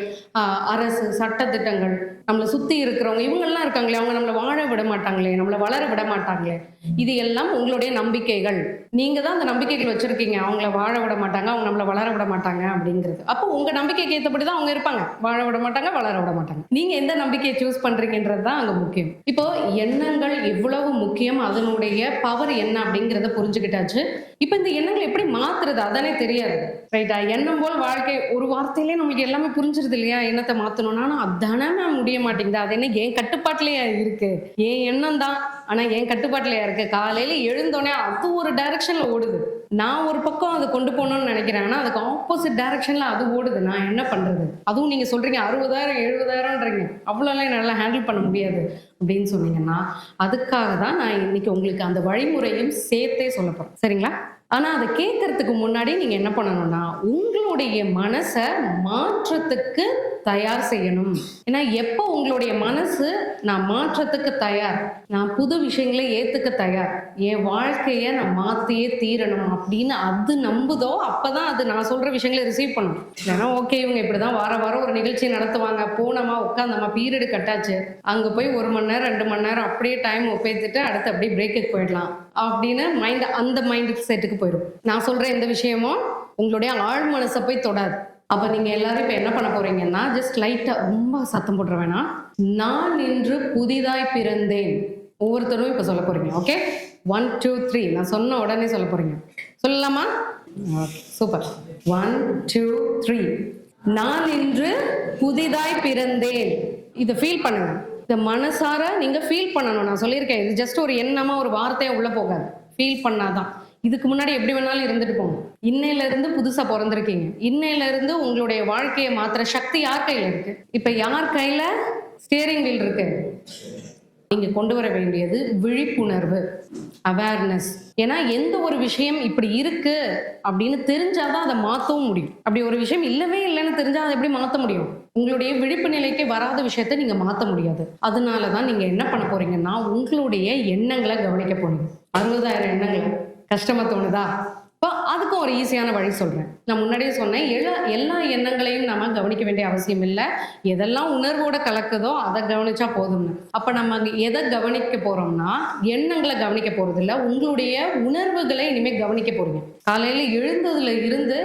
அரசு சட்டத்திட்டங்கள், நம்மளை சுத்தி இருக்கிறவங்க இவங்கெல்லாம் இருக்காங்களே, அவங்க நம்மளை வாழ விட மாட்டாங்களே, நம்மளை வளர விட மாட்டாங்களே, இது எல்லாம் உங்களுடைய நம்பிக்கைகள். நீங்க தான் அந்த நம்பிக்கைகள் வச்சிருக்கீங்க. அவங்கள வாழ விட மாட்டாங்க, அவங்க நம்மளை வளர விட மாட்டாங்க அப்படிங்கிறது. அப்போ உங்க நம்பிக்கைக்கு ஏற்றபடி தான் அவங்க இருப்பாங்க. வாழ விட மாட்டாங்க, வளர விட மாட்டாங்க. நீங்க எந்த நம்பிக்கையை சூஸ் பண்றீங்கன்றது தான் அங்க முக்கியம். இப்போ எண்ணங்கள் எவ்வளவு முக்கியம், அதனுடைய பவர் என்ன அப்படிங்கிறத புரிஞ்சுக்கிட்டாச்சு. இப்ப இந்த எண்ணங்களை எப்படி மாத்துறது அதானே தெரியாது, ரைட்டா? எண்ணம் போல் வாழ்க்கை, ஒரு வார்த்தையிலே நம்மளுக்கு எல்லாமே புரிஞ்சிருது இல்லையா? எண்ணத்தை மாத்தணும்னா அதானே முடிய மாட்டேங்குது. அது என்ன என் கட்டுப்பாட்டிலேயே இருக்கு? என் எண்ணம் தான், ஆனா என் கட்டுப்பாட்டிலேயே இருக்கு. காலையில எழுந்தோடனே அது ஒரு டைரக்ஷன்ல ஓடுது, நான் ஒரு பக்கம் அதை கொண்டு போகணும்னு நினைக்கிறேன், ஆனா அதுக்கு ஆப்போசிட் டைரக்ஷன்ல அது ஓடுது. நான் என்ன பண்றது? அதுவும் நீங்க சொல்றீங்க 60,000 70,000ன்றீங்க, அவ்வளோலாம் என்னால ஹேண்டில் பண்ண முடியாது அப்படின்னு சொன்னீங்கன்னா, அதுக்காக தான் நான் இன்னைக்கு உங்களுக்கு அந்த வழிமுறையும் சேர்த்தே சொல்ல போறேன், சரிங்களா? ஆனா அதை கேட்கறதுக்கு முன்னாடி நீங்க என்ன பண்ணணும்னா, உங்களுடைய மனசை மாற்றத்துக்கு தயார் செய்யணும். ஏன்னா எப்போ உங்களுடைய மனசு நான் மாற்றத்துக்கு தயார், நான் புது விஷயங்களை ஏத்துக்க தயார், என் வாழ்க்கையை நான் மாத்தியே தீரணும் அப்படின்னு அது நம்புதோ, அப்பதான் அது நான் சொல்ற விஷயங்களை ரிசீவ் பண்ணும். ஏன்னா ஓகே, இவங்க இப்படிதான் வாரம் ஒரு நிகழ்ச்சி நடத்துவாங்க, போனோமா உட்காந்தோமா பீரியடு கட்டாச்சு, அங்க போய் 1 மணி நேரம் 2 மணி நேரம் அப்படியே டைம் ஒப்பேத்துட்டு அடுத்து அப்படியே பிரேக்குக்கு போயிடலாம் அப்படின்னு மைண்ட் அந்த மைண்ட் செட்டுக்கு போயிடும். நான் சொல்ற எந்த விஷயமும் உங்களுடைய ஆழ் மனசை போய் தொடாது. அப்ப நீங்க எல்லாரும் இப்ப என்ன பண்ண போறீங்கன்னா, ஜஸ்ட் லைட்டா, ரொம்ப சத்தம் போட்டுற வேணாம், நான் இன்று புதிதாய் பிறந்தேன் ஒவ்வொருத்தரும் இப்ப சொல்ல போறீங்க. ஓகே, 1 2 3 நான் சொன்ன உடனே சொல்ல போறீங்க. சொல்லலாமா? Okay, super. 1 2 3 நான் இன்று புதிதாய் பிறந்தேன். இதை ஃபீல் பண்ணுங்க. இந்த மனசார நீங்க ஃபீல் பண்ணணும். நான் சொல்லியிருக்கேன், இது ஜஸ்ட் ஒரு எண்ணமா ஒரு வார்த்தையா உள்ள போகாது, ஃபீல் பண்ணாதான். இதுக்கு முன்னாடி எப்படி வேணாலும் இருந்துட்டு போங்க. இன்னையில இருந்து புதுசா பிறந்திருக்கீங்க. இன்னையில இருந்து உங்களுடைய வாழ்க்கையை மாத்திர சக்தி யார் கையில இருக்கு? இப்ப யார் கையில ஸ்டியரிங் வீல் இருக்கு? நீங்க கொண்டு வர வேண்டியது விழிப்புணர்வு, அவேர்னஸ். ஏன்னா எந்த ஒரு விஷயம் இப்படி இருக்கு அப்படின்னு தெரிஞ்சாதான் அதை மாற்றவும் முடியும். அப்படி ஒரு விஷயம் இல்லவே இல்லைன்னு தெரிஞ்சா அதை எப்படி மாற்ற முடியும்? உங்களுடைய விழிப்பு நிலைக்கு வராத விஷயத்த நீங்க மாற்ற முடியாது. அதனாலதான் நீங்க என்ன பண்ண போறீங்கன்னா, உங்களுடைய எண்ணங்களை கவனிக்க போறீங்க. 60,000 எண்ணங்களை கஷ்டமா தோணுதா? இப்போ அதுக்கும் ஒரு ஈஸியான வழி சொல்றேன். நான் முன்னாடியே சொன்னேன், எல்லா எண்ணங்களையும் நாம கவனிக்க வேண்டிய அவசியம் இல்லை. எதெல்லாம் உணர்வோட கலக்குதோ அதை கவனிச்சா போதும்னு. அப்ப நம்ம எதை கவனிக்க போறோம்னா, எண்ணங்களை கவனிக்க போறது இல்லை, உங்களுடைய உணர்வுகளை இனிமே கவனிக்க போறீங்க. காலையில எழுந்ததுல இருந்து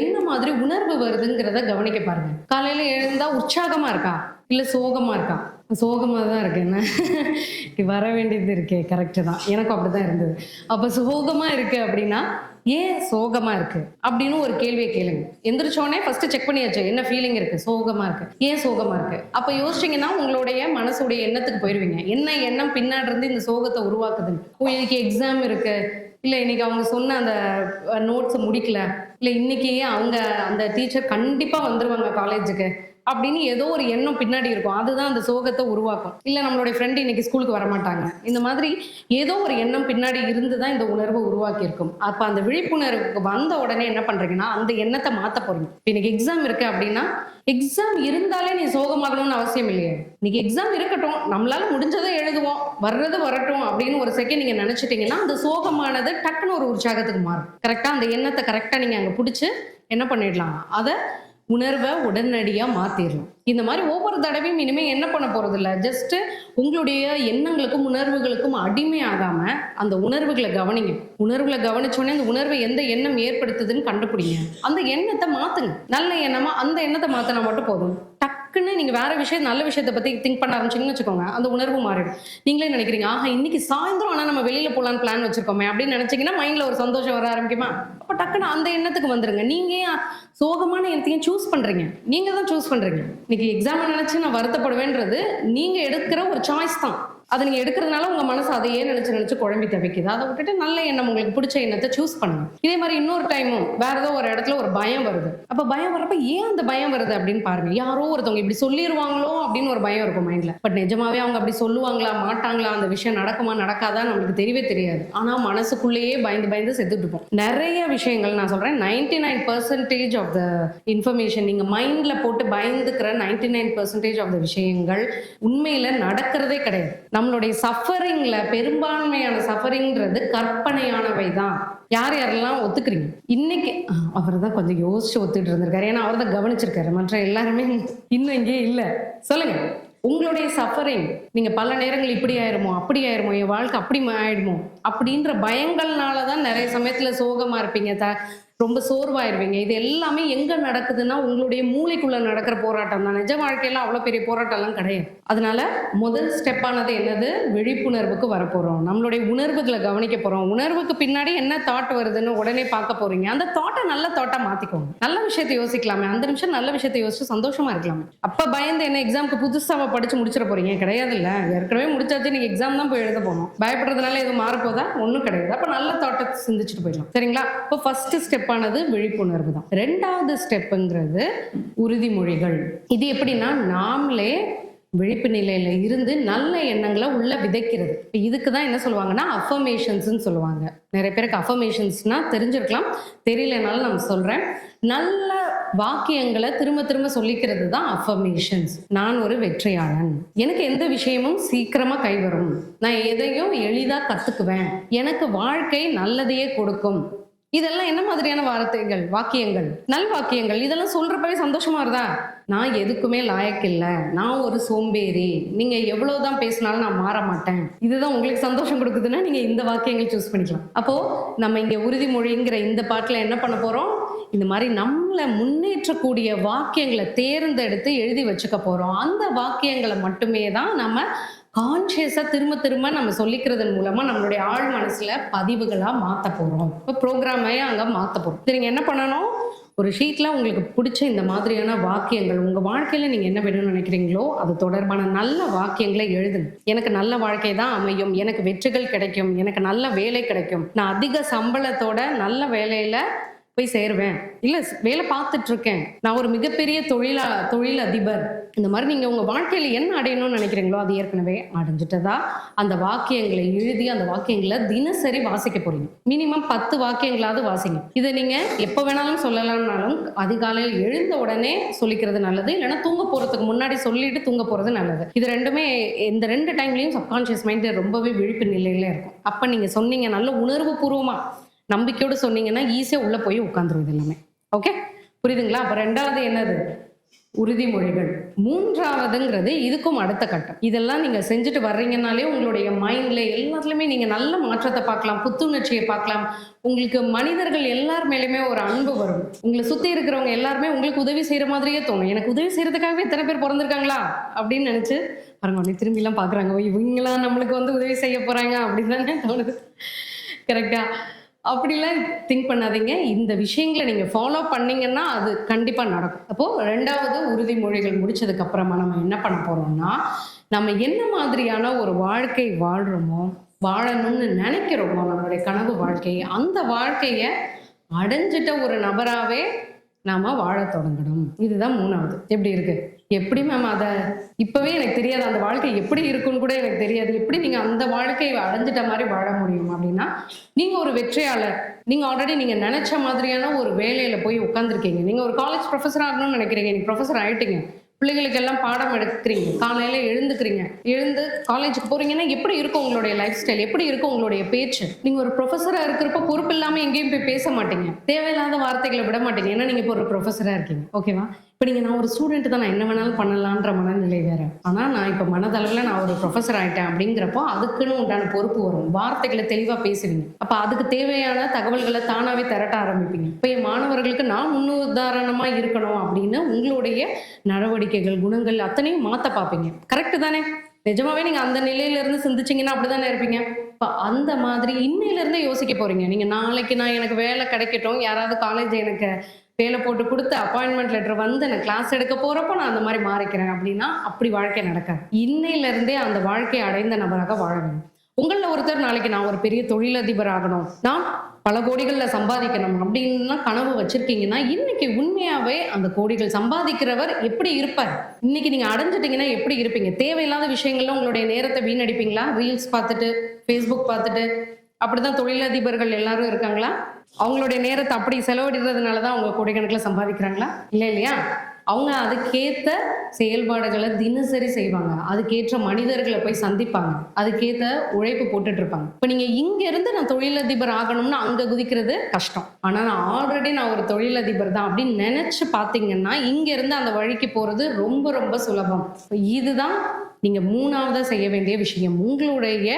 என்ன மாதிரி உணர்வு வருதுங்கிறத கவனிக்க பாருங்க. காலையில எழுந்தா உற்சாகமா இருக்கா, இல்ல சோகமா இருக்கா? சோகமா தான் இருக்கு. என்ன வர வேண்டியது இருக்கே, கரெக்டு தான், எனக்கும் அப்படிதான் இருந்தது. அப்ப சோகமா இருக்கு அப்படின்னா ஏன் சோகமா இருக்கு அப்படின்னு ஒரு கேள்வியை கேளுங்க. எந்திரிச்சோடனே ஃபர்ஸ்ட் செக் பண்ணியாச்சு, என்ன ஃபீலிங் இருக்கு, சோகமா இருக்கு, ஏன் சோகமா இருக்கு. அப்ப யோசிச்சீங்கன்னா உங்களுடைய மனசுடைய எண்ணத்துக்கு போயிருவீங்க. என்ன எண்ணம் பின்னாடி இருந்து இந்த சோகத்தை உருவாக்குது? ஓ, இன்னைக்கு எக்ஸாம் இருக்கு, இல்லை இன்னைக்கு அவங்க சொன்ன அந்த நோட்ஸை முடிக்கல, இல்லை இன்னைக்கு அவங்க அந்த டீச்சர் கண்டிப்பா வந்துருவாங்க காலேஜுக்கு அப்படின்னு ஏதோ ஒரு எண்ணம் பின்னாடி இருக்கும். அதுதான் அந்த சோகத்தை உருவாக்கும். இல்லை நம்மளுடைய ஃப்ரெண்டு இன்னைக்கு ஸ்கூலுக்கு வரமாட்டாங்க, இந்த மாதிரி ஏதோ ஒரு எண்ணம் பின்னாடி இருந்து தான் இந்த உணர்வை உருவாக்கி இருக்கும். அப்போ அந்த விழிப்புணர்வுக்கு வந்த உடனே என்ன பண்றீங்கன்னா, அந்த எண்ணத்தை மாற்ற போறீங்க. இன்னைக்கு எக்ஸாம் இருக்கு அப்படின்னா, எக்ஸாம் இருந்தாலே நீ சோகமாகணும்னு அவசியம் இல்லையே. இன்னைக்கு எக்ஸாம் இருக்கட்டும், நம்மளால முடிஞ்சதை எழுதுவோம், வர்றது வரட்டும் அப்படின்னு ஒரு செகண்ட் நீங்க நினைச்சிட்டீங்கன்னா, அந்த சோகமானது டக்குன்னு ஒரு உற்சாகத்துக்கு மாறும். கரெக்டா அந்த எண்ணத்தை கரெக்டா நீங்க அங்க பிடிச்சு என்ன பண்ணிடலாம், அதை உணர்வை உடனடியா மாத்திடலாம். இந்த மாதிரி ஒவ்வொரு தடவையும் இனிமே என்ன பண்ண போறது இல்ல, ஜஸ்ட் உங்களுடைய எண்ணங்களுக்கும் உணர்வுகளுக்கும் அடிமையாகாம அந்த உணர்வுகளை கவனிங்க. உணர்வுகளை கவனிச்சோடனே அந்த உணர்வை எந்த எண்ணம் ஏற்படுத்துதுன்னு கண்டுபிடிங்க. அந்த எண்ணத்தை மாத்துங்க. நல்ல எண்ணமா அந்த எண்ணத்தை மாத்தினா மட்டும் போதும். டக்குன்னு நீங்க வேற விஷயம், நல்ல விஷயத்தை பத்தி திங்க் பண்ண ஆரம்பிச்சீங்கன்னு வச்சுக்கோங்க, அந்த உணர்வு மாறிடும். நீங்களே நினைக்கிறீங்க, ஆஹா இன்னைக்கு சாயந்தரம் ஆனா நம்ம வெளியில போலான்னு பிளான் வச்சிருக்கோமே அப்படின்னு நினைச்சீங்கன்னா மைண்ட்ல ஒரு சந்தோஷம் வர ஆரம்பிக்குமா? அப்ப டக்குன்னு அந்த எண்ணத்துக்கு வந்துருங்க. நீங்க ஏன் சோகமான எண்ணத்தையும் சூஸ் பண்றீங்க? நீங்க தான் சூஸ் பண்றீங்க. இன்னைக்கு எக்ஸாம் நினைச்சு நான் வருத்தப்படுவேன்றது நீங்க எடுக்கிற ஒரு சாய்ஸ் தான். அதை நீங்க எடுக்கிறதுனால உங்க மனசு அதையே நினைச்சு குழம்பி தவிக்குது. அதை விட்டுட்டு நல்ல எண்ணம், உங்களுக்கு பிடிச்ச எண்ணத்தை சூஸ் பண்ணுங்க. இதே மாதிரி இன்னொரு டைமும் வேற ஏதோ ஒரு இடத்துல ஒரு பயம் வருது. அப்ப பயம் வர்றப்ப ஏன் அந்த பயம் வருது அப்படின்னு பாருங்க. யாரோ ஒருத்தவங்க இப்படி சொல்லிடுவாங்களோ அப்படின்னு ஒரு பயம் இருக்கும் மைண்ட்ல. பட் நிஜமாவே அவங்க அப்படி சொல்லுவாங்களா மாட்டாங்களா, அந்த விஷயம் நடக்குமா நடக்காதா நம்மளுக்கு தெரியவே தெரியாது. ஆனா மனசுக்குள்ளேயே பயந்து பயந்து செத்துட்டு இருப்போம். நிறைய விஷயங்கள் நான் சொல்றேன், 99% ஆஃப் த இன்ஃபர்மேஷன் நீங்க மைண்ட்ல போட்டு பயந்துக்கிற 99% ஆஃப் த விஷயங்கள் உண்மையில நடக்கிறதே கிடையாது. நம்மளுடைய சஃபரிங்ல பெரும்பான்மையான சஃபரிங்கிறது கற்பனையானவை தான். யார் யாரெல்லாம் ஒத்துக்கிறீங்க? இன்னைக்கு அவர் தான் கொஞ்சம் யோசிச்சு ஒத்துட்டு இருந்திருக்காரு, ஏன்னா அவர் தான் கவனிச்சிருக்காரு. மற்ற எல்லாருமே இன்னும் இங்கே இல்லை. சொல்லுங்க, உங்களுடைய சஃபரிங் நீங்க பல நேரங்கள் இப்படி ஆயிருமோ அப்படி ஆயிருமோ, என் வாழ்க்கை அப்படி ஆயிடுமோ அப்படின்ற பயங்கள்னாலதான் நிறைய சமயத்துல சோகமா இருப்பீங்க, ரொம்ப சோர்வாயிருவீங்க. இது எல்லாமே எங்க நடக்குதுன்னா உங்களுடைய மூளைக்குள்ள நடக்கிற போராட்டம் தான். நிஜ வாழ்க்கையில அவ்வளவு பெரிய போராட்டம் எல்லாம் கிடையாது. அதனால முதல் ஸ்டெப்பானது என்னது? விழிப்புணர்வுக்கு வரப்போறோம். நம்மளுடைய உணர்வுகளை கவனிக்க போறோம். உணர்வுக்கு பின்னாடி என்ன தாட் வருதுன்னு உடனே பார்க்க போறீங்க. அந்த தாட்டை நல்ல தாட்டா மாத்திக்கோங்க. நல்ல விஷயத்தை யோசிக்கலாமே, அந்த நிமிஷம் நல்ல விஷயத்தை யோசிச்சு சந்தோஷமா இருக்கலாமே. அப்ப பயந்து என்ன எக்ஸாமுக்கு புதுசாக படிச்சு முடிச்சிட போறீங்க? கிடையாது. இல்ல, ஏற்கனவே முடிச்சாச்சு, நீங்க எக்ஸாம் தான் போய் எழுத போகணும். பயப்படுறதுனால எதுவும் மாறப்போதா? ஒன்றும் கிடையாது. அப்ப நல்ல தாட்டை சிந்திச்சுட்டு போயிடலாம். சரிங்களா? இப்போ ஃபர்ஸ்ட் ஸ்டெப் ஆனது விழிப்புணர்வு தான். ரெண்டாவது ஸ்டெப்ங்கிறது உறுதிமொழிகள். இது எப்படின்னா, நாமளே விழிப்பு நிலையில இருந்து நல்ல எண்ணங்களை உள்ள விதைக்கிறது. இதுக்கு தான் என்ன சொல்லுவாங்கன்னா அஃபர்மேஷன்ஸ் சொல்லுவாங்க. நிறைய பேருக்கு அஃபர்மேஷன்ஸ்னா தெரிஞ்சிருக்கலாம், தெரியலனாலும் நான் சொல்றேன். நல்ல வாக்கியங்களை திரும்ப திரும்ப சொல்லிக்கிறது தான் அஃபர்மேஷன்ஸ். நான் ஒரு வெற்றியாளன், எனக்கு எந்த விஷயமும் சீக்கிரமா கைவரும், நான் எதையும் எளிதா கத்துக்குவேன், எனக்கு வாழ்க்கை நல்லதையே கொடுக்கும். இதெல்லாம் என்ன மாதிரியான வார்த்தைகள், வாக்கியங்கள்? நல் வாக்கியங்கள். இதெல்லாம் சொல்றப்பவே சந்தோஷமா இருந்தா, நான் எதுக்குமே லாயக்கு இல்லை, நான் ஒரு சோம்பேறி, நீங்க எவ்வளவுதான் பேசினாலும் நான் மாற மாட்டேன், இதுதான் உங்களுக்கு சந்தோஷம் கொடுக்குதுன்னா நீங்க இந்த வாக்கியங்கள் சூஸ் பண்ணிக்கலாம். அப்போ நம்ம இங்க உறுதிமொழிங்கிற இந்த பாட்டுல என்ன பண்ண போறோம்? இந்த மாதிரி நம்மளை முன்னேற்றக்கூடிய வாக்கியங்களை தேர்ந்தெடுத்து எழுதி வச்சுக்க போறோம். அந்த வாக்கியங்களை மட்டுமே தான் நம்ம கான்சியஸா திரும்ப திரும்ப நம்ம சொல்லிக்கிறதன் மூலமா நம்மளுடைய ஆழ் மனசுல பதிவுகளா மாத்த போறோம். இப்போ ப்ரோக்ராமே அங்க மாத்த போறோம். நீங்க என்ன பண்ணணும்? ஒரு ஷீட்ல உங்களுக்கு பிடிச்ச இந்த மாதிரியான வாக்கியங்கள், உங்க வாழ்க்கையில நீங்க என்ன வேணும்னு நினைக்கிறீங்களோ அது தொடர்பான நல்ல வாக்கியங்களை எழுதுங்க. எனக்கு நல்ல வாழ்க்கை தான் அமையும், எனக்கு வெற்றிகள் கிடைக்கும், எனக்கு நல்ல வேலை கிடைக்கும், நான் அதிக சம்பளத்தோட நல்ல வேலையில போய் சேருவேன், இல்ல வேலை பார்த்துட்டு இருக்கேன், நான் ஒரு மிகப்பெரிய தொழில் அதிபர். இந்த மாதிரி நீங்க உங்க வாழ்க்கையில என்ன அடையணும்னு நினைக்கிறீங்களோ அது ஏற்கனவே அடைஞ்சிட்டதா அந்த வாக்கியங்களை எழுதி அந்த வாக்கியங்களை தினசரி வாசிக்க போறீங்க. மினிமம் 10 வாக்கியங்களாவது வாசிங்க. இதை நீங்க எப்ப வேணாலும் சொல்லலாம்னாலும் அதிகாலையில் எழுந்த உடனே சொல்லிக்கிறது நல்லது, இல்லைன்னா தூங்க போறதுக்கு முன்னாடி சொல்லிட்டு தூங்க போறது நல்லது. இது ரெண்டுமே இந்த 2 டைம்லயும் சப்கான்சியஸ் மைண்ட் ரொம்பவே விழிப்பு நிலையில இருக்கும். அப்ப நீங்க சொன்னீங்க நல்ல உணர்வு பூர்வமா நம்பிக்கையோடு சொன்னீங்கன்னா ஈஸியா உள்ள போய் உட்காந்துரும் இது எல்லாமே. ஓகே, புரியுதுங்களா? அப்ப ரெண்டாவது என்னது? உறுதிமொழிகள். மூன்றாவதுங்கிறது இதுக்கும் அடுத்த கட்டம். இதெல்லாம் நீங்க செஞ்சுட்டு வர்றீங்கனாலே உங்களுடைய மைண்ட்ல எல்லாத்துலயுமே நீங்க நல்ல மாற்றத்தை பார்க்கலாம், புத்துணர்ச்சியை பார்க்கலாம். உங்களுக்கு மனிதர்கள் எல்லார் மேலுமே ஒரு அன்பு வரும். உங்களை சுத்தி இருக்கிறவங்க எல்லாருமே உங்களுக்கு உதவி செய்யற மாதிரியே தோணும். எனக்கு உதவி செய்யறதுக்காகவே இத்தனை பேர் பிறந்திருக்காங்களா அப்படின்னு நினைச்சு பாருங்க, உடனே திரும்பி எல்லாம் பாக்குறாங்க, இவங்களாம் நம்மளுக்கு உதவி செய்ய போறாங்க அப்படின்னு தானே தோணுது. கரெக்டா? அப்படிலாம் திங்க் பண்ணாதீங்க. இந்த விஷயங்களை நீங்க ஃபாலோ பண்ணீங்கன்னா அது கண்டிப்பா நடக்கும். அப்போ ரெண்டாவது உறுதிமொழிகள் முடிச்சதுக்கு அப்புறமா நம்ம என்ன பண்ண போறோம்னா, நம்ம என்ன மாதிரியான ஒரு வாழ்க்கை வாழ்றோமோ, வாழணும்னு நினைக்கிறோமோ, நம்மளுடைய கனவு வாழ்க்கையை, அந்த வாழ்க்கைய அடைஞ்சிட்ட ஒரு நபராவே நாம வாழ தொடங்கணும். இதுதான் மூணாவது. எப்படி இருக்கு? எப்படி மேம் அதை இப்பவே எனக்கு தெரியாது, அந்த வாழ்க்கை எப்படி இருக்குன்னு கூட எனக்கு தெரியாது, எப்படி நீங்க அந்த வாழ்க்கையை அடைஞ்சிட்ட மாதிரி வாழ முடியும் அப்படின்னா, நீங்க ஒரு வெற்றியாளர். நீங்க ஆல்ரெடி நீங்க நினைச்ச மாதிரியான ஒரு வேலையில போய் உட்காந்துருக்கீங்க. நீங்க ஒரு காலேஜ் ப்ரொஃபஸர் ஆகணும்னு நினைக்கிறீங்க, நீங்க ப்ரொஃபஸர் ஆயிட்டீங்க. பிள்ளைகளுக்கு எல்லாம் பாடம் எடுக்கிறீங்க, காலையில எழுந்துக்கிறீங்க, எழுந்து காலேஜுக்கு போறீங்கன்னா எப்படி இருக்கும் உங்களுடைய லைஃப் ஸ்டைல், எப்படி இருக்கும் உங்களுடைய பேச்சு? நீங்க ஒரு ப்ரொஃபஸரா இருக்கிறப்ப பொறுப்பு இல்லாம எங்கேயும் போய் பேச மாட்டீங்க, தேவையில்லாத வார்த்தைகளை விட மாட்டீங்க, ஏன்னா நீங்க இப்போ ஒரு ப்ரொஃபஸரா இருக்கீங்க. ஓகேவா? இப்போ நீங்க நான் ஒரு ஸ்டூடெண்ட் தான், நான் என்ன வேணாலும் பண்ணலான்ற மனநிலை வேற. ஆனா நான் இப்போ மனதளவில் நான் ஒரு ப்ரொஃபஸர் ஆயிட்டேன் அப்படிங்கிறப்போ அதுக்குன்னு உண்டான பொறுப்பு வரும், வார்த்தைகளை தெளிவா பேசுவீங்க. அப்ப அதுக்கு தேவையான தகவல்களை தானாவே திரட்ட ஆரம்பிப்பீங்க. இப்போ என் மாணவர்களுக்கு நான் முன்னுதாரணமா இருக்கணும் அப்படின்னு உங்களுடைய நடவடிக்கைகள், குணங்கள் அத்தனையும் மாத்த பார்ப்பீங்க. கரெக்ட் தானே? நிஜமாவே நீங்க அந்த நிலையில இருந்து சிந்திச்சீங்கன்னா அப்படிதானே இருப்பீங்க. இப்ப அந்த மாதிரி இன்னையில இருந்தே யோசிக்க போறீங்க. நீங்க நாளைக்கு நான் எனக்கு வேலை கிடைக்கட்டும், யாராவது காலேஜ் எனக்கு வேலை போட்டு கொடுத்து அப்பாயின்மெண்ட் லெட்டர் வந்து நான் கிளாஸ் எடுக்க போறப்போ நான் அந்த மாதிரி மாறிக்கிறேன் அப்படின்னா அப்படி வாழ்க்கை நடக்காது. இன்னையில இருந்தே அந்த வாழ்க்கையை அடைந்த நபராக வாழ வேண்டும். உங்கள ஒருத்தர் நாளைக்கு நான் ஒரு பெரிய தொழிலதிபர் ஆகணும், நான் பல கோடிகள்ல சம்பாதிக்கணும் அப்படின்னு கனவு வச்சிருக்கீங்கன்னா இன்னைக்கு உண்மையாவே அந்த கோடிகள் சம்பாதிக்கிறவர் எப்படி இருப்பார், இன்னைக்கு நீங்க அடைஞ்சிட்டீங்கன்னா எப்படி இருப்பீங்க? தேவையில்லாத விஷயங்கள்ல உங்களுடைய நேரத்தை வீணடிப்பீங்களா? ரீல்ஸ் பார்த்துட்டு, ஃபேஸ்புக் பார்த்துட்டு அப்படிதான் தொழிலதிபர்கள் எல்லாரும் இருக்காங்களா? அவங்களுடைய நேரத்தை அப்படி செலவிடுறதுனாலதான் அவங்க கோடிக்கணக்கில் சம்பாதிக்கிறாங்களா? இல்லை இல்லையா? அவங்க அதுக்கேத்த செயல்பாடுகளை தினசரி செய்வாங்க, அதுக்கேற்ற மனிதர்களை போய் சந்திப்பாங்க, அதுக்கேத்த உழைப்பு போட்டுட்டு இருப்பாங்க. இப்ப நீங்க இங்க இருந்து நான் தொழிலதிபர் ஆகணும்னு அங்க குதிக்கிறது கஷ்டம். ஆனா நான் ஆல்ரெடி நான் ஒரு தொழிலதிபர் தான் அப்படின்னு நினைச்சு பாத்தீங்கன்னா இங்க இருந்து அந்த வழிக்கு போறது ரொம்ப ரொம்ப சுலபம். இதுதான் நீங்க மூணாவதா செய்ய வேண்டிய விஷயம். உங்களுடைய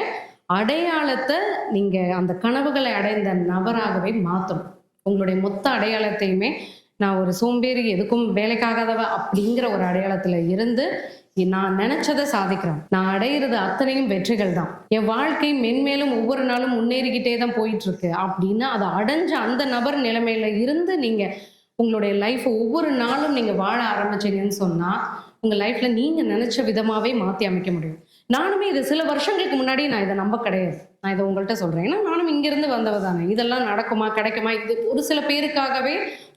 அடையாளத்தை நீங்க அந்த கனவுகளை அடைந்த நபராகவே மாத்தணும். உங்களுடைய மொத்த அடையாளத்தையுமே நான் ஒரு சோம்பேறி, எதுக்கும் வேலைக்காகாதவ அப்படிங்கிற ஒரு அடையாளத்துல இருந்து நான் நினைச்சதை சாதிக்கிறேன், நான் அடையிறது அத்தனையும் வெற்றிகள் தான், என் வாழ்க்கை மென்மேலும் ஒவ்வொரு நாளும் முன்னேறிக்கிட்டே தான் போயிட்டு இருக்கு அப்படின்னு அதை அடைஞ்ச அந்த நபர் நிலைமையில இருந்து நீங்க உங்களுடைய லைஃப் ஒவ்வொரு நாளும் நீங்க வாழ ஆரம்பிச்சீங்கன்னு சொன்னா உங்க லைஃப்ல நீங்க நினைச்ச விதமாவே மாத்தி அமைக்க முடியும். நானுமே இது சில வருஷங்களுக்கு முன்னாடி நான் இதை நம்ப கிடையாது, நான் இதை உங்கள்கிட்ட சொல்றேன். ஏன்னா நானும் இங்கிருந்து வந்தவ தானே, இதெல்லாம் நடக்குமா கிடைக்குமா, இது ஒரு சில பேருக்காகவே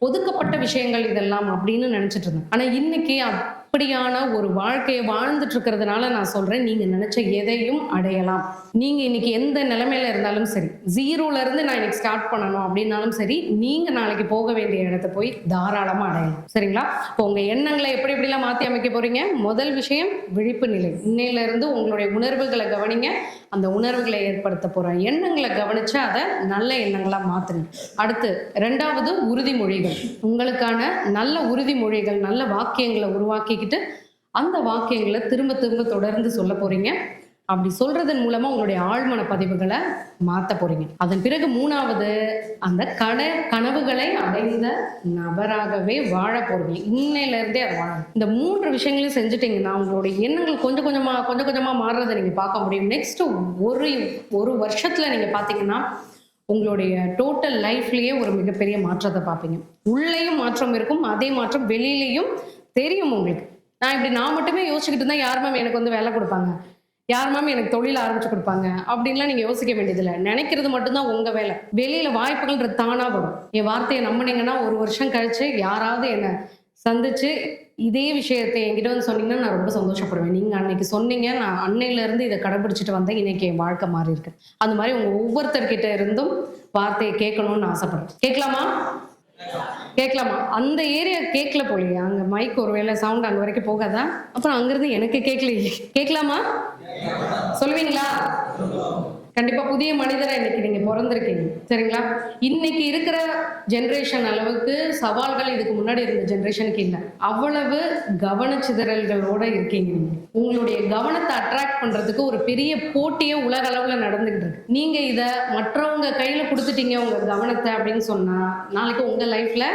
ஒதுக்கப்பட்ட விஷயங்கள் இதெல்லாம் அப்படின்னு நினைச்சிட்டு இருந்தேன். ஆனா இன்னைக்கு அப்படியான ஒரு வாழ்க்கையை வாழ்ந்துட்டு இருக்கிறதுனால நான் சொல்றேன், நீங்க நினைச்ச எதையும் அடையலாம். நீங்க இன்னைக்கு எந்த நிலைமையில இருந்தாலும் சரி, ஜீரோல இருந்து நான் இன்னைக்கு ஸ்டார்ட் பண்ணணும் அப்படின்னாலும் சரி, நீங்க நாளைக்கு போக வேண்டிய இடத்தை போய் தாராளமா அடையலாம். சரிங்களா? இப்போ உங்க எண்ணங்களை எப்படி எப்படிலாம் மாத்தி அமைக்க போறீங்க? முதல் விஷயம் விழிப்பு நிலை. இன்னையில இருந்து உங்களுடைய உணர்வுகளை கவனிங்க, அந்த உணர்வுகளை ஏற்படுத்த போற எண்ணங்களை கவனிச்சு அதை நல்ல எண்ணங்களா மாத்துங்க. அடுத்து ரெண்டாவது உறுதிமொழிகள். உங்களுக்கான நல்ல உறுதிமொழிகள், நல்ல வாக்கியங்களை உருவாக்கிக்கிட்டு அந்த வாக்கியங்களை திரும்ப திரும்ப தொடர்ந்து சொல்ல போறீங்க. அப்படி சொல்றதன் மூலமா உங்களுடைய ஆழ்மன பதிவுகளை மாத்த போறீங்க. அதன் பிறகு மூணாவது, அந்த கனவுகளை அடைந்த நபராகவே வாழ போறீங்க. இன்னையில இருந்தே அதை வாழ. இந்த 3 விஷயங்களையும் செஞ்சுட்டீங்கன்னா உங்களுடைய எண்ணங்கள் கொஞ்சம் கொஞ்சமா மாறுறதை நீங்க பார்க்க முடியும். நெக்ஸ்ட் ஒரு வருஷத்துல நீங்க பாத்தீங்கன்னா உங்களுடைய டோட்டல் லைஃப்லயே ஒரு மிகப்பெரிய மாற்றத்தை பார்ப்பீங்க. உள்ளேயும் மாற்றம் இருக்கும், அதே மாற்றம் வெளியிலையும் தெரியும் உங்களுக்கு. நான் மட்டுமே யோசிச்சுக்கிட்டு இருந்தா யார் மேம் எனக்கு வந்து வேலை கொடுப்பாங்க, யார் மேம் எனக்கு தொழில் ஆரம்பிச்சு கொடுப்பாங்க அப்படின்லாம் நீங்க யோசிக்க வேண்டியதில்லை. நினைக்கிறது மட்டும்தான் உங்க வேலை. வெளியில வாய்ப்புகள் தானா வரும். என் வார்த்தையை நம்பினீங்கன்னா ஒரு வருஷம் கழிச்சு யாராவது என்ன சந்திச்சு இதே விஷயத்தை என்கிட்ட வந்து சொன்னீங்கன்னா நான் ரொம்ப சந்தோஷப்படுவேன். நீங்க அன்னைக்கு சொன்னீங்க, நான் அன்னையில இருந்து இதை கடைபிடிச்சிட்டு வந்தேன், இன்னைக்கு என் வாழ்க்கை மாறி இருக்கு. அந்த மாதிரி உங்க ஒவ்வொருத்தர்கிட்ட இருந்தும் வார்த்தையை கேட்கணும்னு ஆசைப்படுறேன். கேட்கலாமா? கேட்கலாமா? அந்த ஏரியா கேட்கல போலியா, அங்க மைக் ஒருவேளை சவுண்ட் அங்க வரைக்கும் போகாதா? அப்புறம் அங்கிருந்து எனக்கு கேட்கலையே. கேட்கலாமா? சொல்லுவீங்களா? கண்டிப்பா புதிய மனிதரை இன்னைக்கு நீங்க பிறந்திருக்கீங்க. சரிங்களா? இன்னைக்கு இருக்கிற ஜெனரேஷன் அளவுக்கு சவால்கள் இதுக்கு முன்னாடி இருந்த ஜெனரேஷனுக்கு இல்லை. அவ்வளவு கவனச்சிதறல்களோட இருக்கீங்க. உங்களுடைய கவனத்தை அட்ராக்ட் பண்றதுக்கு ஒரு பெரிய போட்டியே உலக அளவுல நடந்துகிட்டு இருக்கு. நீங்க இத மற்றவங்க கையில கொடுத்துட்டீங்க உங்க கவனத்தை அப்படின்னு சொன்னா நாளைக்கு உங்க லைஃப்ல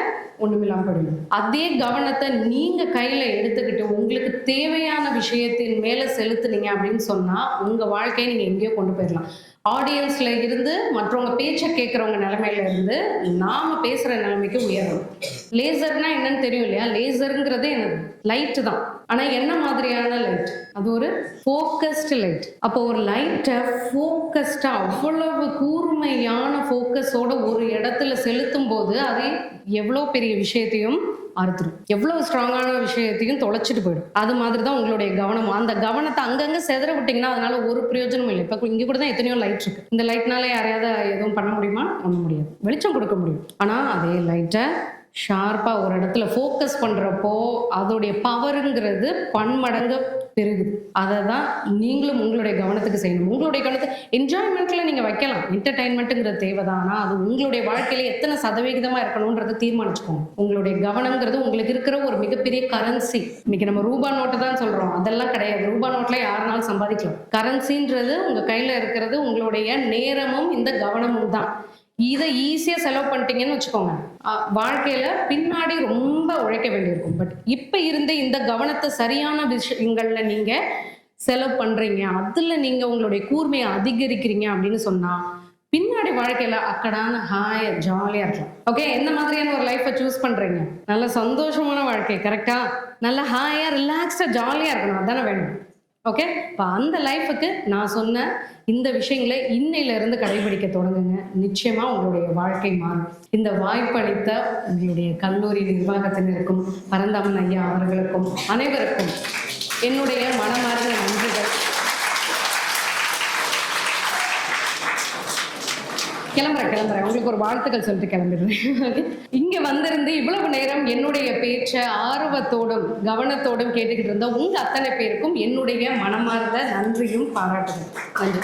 ஒண்ணுமில்லாம போயிடும். அதே கவனத்தை நீங்க கையில எடுத்துக்கிட்டு உங்களுக்கு தேவையான விஷயத்தின் மேல செலுத்துனீங்க அப்படின்னு சொன்னா உங்க வாழ்க்கையை நீங்க எங்கேயோ கொண்டு போயிடலாம். ஆடியன்ஸ்ல இருந்து மற்றவங்க பேச்சை கேட்கறவங்க நிலைமையில இருந்து நாம பேசுற நிலைமைக்கு உயரணும். லேசர்னா என்னன்னு தெரியும் இல்லையா? லேசருங்கிறது என்னது? லைட் தான். ஆனா என்ன மாதிரியான லைட்? அது ஒரு ஃபோக்கஸ்டு லைட். அப்போ ஒரு லைட்டை ஃபோக்கஸ்டா அவ்வளவு கூர்மையான ஃபோக்கஸோட ஒரு இடத்துல செலுத்தும் போது அது எவ்வளோ பெரிய விஷயத்தையும் அறுத்துடும், எவ்வளவு ஸ்ட்ராங்கான விஷயத்தையும் தொலைச்சிட்டு போயிடும். அது மாதிரி தான் உங்களுடைய கவனம். அந்த கவனத்தை அங்கங்க செதற விட்டீங்கன்னா அதனால ஒரு பிரயோஜனமும் இல்லை. இப்போ இங்க கூட தான் எத்தனையோ லைட் இருக்கு. இந்த லைட்னால யாரையாவது எதுவும் பண்ண முடியுமா? பண்ண முடியாது. வெளிச்சம் கொடுக்க முடியும். ஆனா அதே லைட்டை ஷார்ப்பா ஒரு இடத்துல ஃபோக்கஸ் பண்றப்போ அதோடைய பவருங்கிறது பன்மடங்கு பெருகுது. அதை தான் நீங்களும் உங்களுடைய கவனத்துக்கு செய்யணும். உங்களுடைய கவனத்தை என்ஜாய்மெண்ட்ல நீங்க வைக்கலாம். என்டர்டைன்மெண்ட்டுங்கிறது தேவைதான். ஆனா அது உங்களுடைய வாழ்க்கையில எத்தனை சதவிகிதமா இருக்கணும்ன்றதை தீர்மானிச்சுக்கோங்க. உங்களுடைய கவனம்ங்கிறது உங்களுக்கு இருக்கிற ஒரு மிகப்பெரிய கரன்சி. இன்னைக்கு நம்ம ரூபா நோட்டு தான் சொல்றோம், அதெல்லாம் கிடையாது. ரூபா நோட்ல யாருனாலும் சம்பாதிக்கலாம். கரன்சின்றது உங்க கையில இருக்கிறது உங்களுடைய நேரமும் இந்த கவனமும் தான். இதை ஈஸியா செலவு பண்ணிட்டீங்கன்னு வச்சுக்கோங்க, வாழ்க்கையில பின்னாடி ரொம்ப உழைக்க வேண்டியிருக்கும். பட் இப்ப இருந்த இந்த கவனத்தை சரியான விஷயங்கள்ல நீங்க செலவு பண்றீங்க, அதுல நீங்க உங்களுடைய கூர்மையை அதிகரிக்கிறீங்க அப்படின்னு சொன்னா பின்னாடி வாழ்க்கையில அக்கடான ஹாய் ஜாலியா இருக்கலாம். ஓகே, எந்த மாதிரியான ஒரு லைஃபை சூஸ் பண்றீங்க? நல்ல சந்தோஷமான வாழ்க்கை, கரெக்டா? நல்ல ஹாயா ரிலாக்ஸ்டா ஜாலியா இருக்கணும், அதானே வேணும். ஓகே, இப்போ அந்த லைஃபுக்கு நான் சொன்ன இந்த விஷயங்களை இன்னையில இருந்து கடைபிடிக்க தொடங்குங்க. நிச்சயமா உங்களுடைய வாழ்க்கை மாறும். இந்த வாய்ப்பளித்த உங்களுடைய கல்லூரி நிர்வாகத்தினருக்கும் பரந்தாமன் ஐயா அவர்களுக்கும் அனைவருக்கும் என்னுடைய மனமார்ந்த நன்றிகள். கிளம்புறேன். உங்களுக்கு ஒரு வாழ்த்துக்கள் சொல்லிட்டு கிளம்பிடுறேன். இங்க வந்திருந்து இவ்வளவு நேரம் என்னுடைய பேச்சை ஆர்வத்தோடும் கவனத்தோடும் கேட்டுக்கிட்டு இருந்த உங்க அத்தனை பேருக்கும் என்னுடைய மனமார்ந்த நன்றியும் பாராட்டுகள். நன்றி.